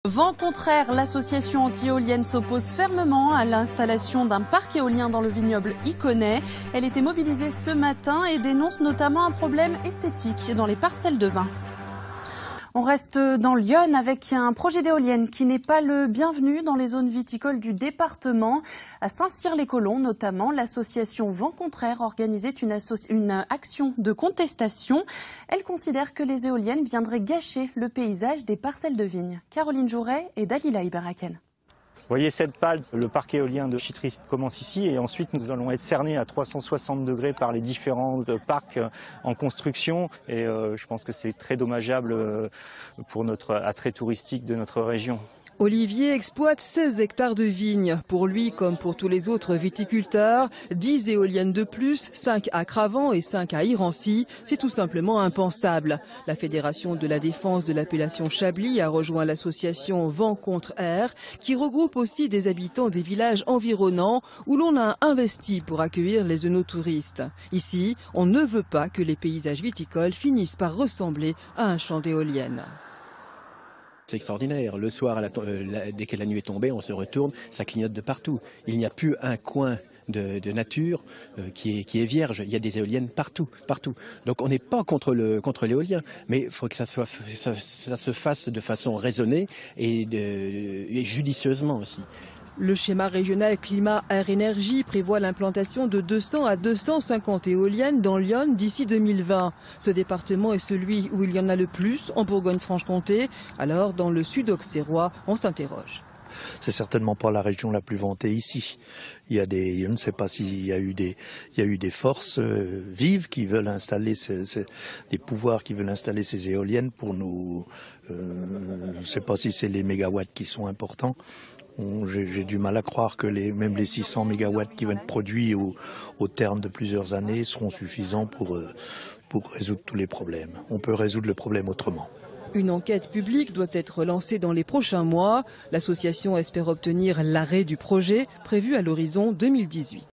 Vent contraire, l'association anti-éolienne s'oppose fermement à l'installation d'un parc éolien dans le vignoble Iconais. Elle était mobilisée ce matin et dénonce notamment un problème esthétique dans les parcelles de vin. On reste dans l'Yonne avec un projet d'éolienne qui n'est pas le bienvenu dans les zones viticoles du département. À Saint-Cyr-les-Colons notamment, l'association Vent contraire organisait une action de contestation. Elle considère que les éoliennes viendraient gâcher le paysage des parcelles de vignes. Caroline Jouret et Dalila Iberaken. Vous voyez cette pale, le parc éolien de Chitry commence ici et ensuite nous allons être cernés à 360 degrés par les différents parcs en construction et je pense que c'est très dommageable pour notre attrait touristique de notre région. Olivier exploite 16 hectares de vignes. Pour lui, comme pour tous les autres viticulteurs, 10 éoliennes de plus, 5 à Cravant et 5 à Irancy, c'est tout simplement impensable. La Fédération de la défense de l'appellation Chablis a rejoint l'association Vent contre Air, qui regroupe aussi des habitants des villages environnants où l'on a investi pour accueillir les œnotouristes. Ici, on ne veut pas que les paysages viticoles finissent par ressembler à un champ d'éoliennes. C'est extraordinaire. Le soir, dès que la nuit est tombée, on se retourne, ça clignote de partout. Il n'y a plus un coin de nature qui est vierge. Il y a des éoliennes partout, partout. Donc on n'est pas contre l'éolien, mais il faut que ça se fasse de façon raisonnée et judicieusement aussi. Le schéma régional climat-air-énergie prévoit l'implantation de 200 à 250 éoliennes dans l'Yonne d'ici 2020. Ce département est celui où il y en a le plus en Bourgogne-Franche-Comté. Alors, dans le sud auxerrois, on s'interroge. C'est certainement pas la région la plus vantée ici. Je ne sais pas s'il y a eu des forces vives qui veulent installer des pouvoirs qui veulent installer ces éoliennes pour nous. Je ne sais pas si c'est les mégawatts qui sont importants. J'ai du mal à croire que même les 600 mégawatts qui vont être produits au terme de plusieurs années seront suffisants pour résoudre tous les problèmes. On peut résoudre le problème autrement. Une enquête publique doit être lancée dans les prochains mois. L'association espère obtenir l'arrêt du projet prévu à l'horizon 2018.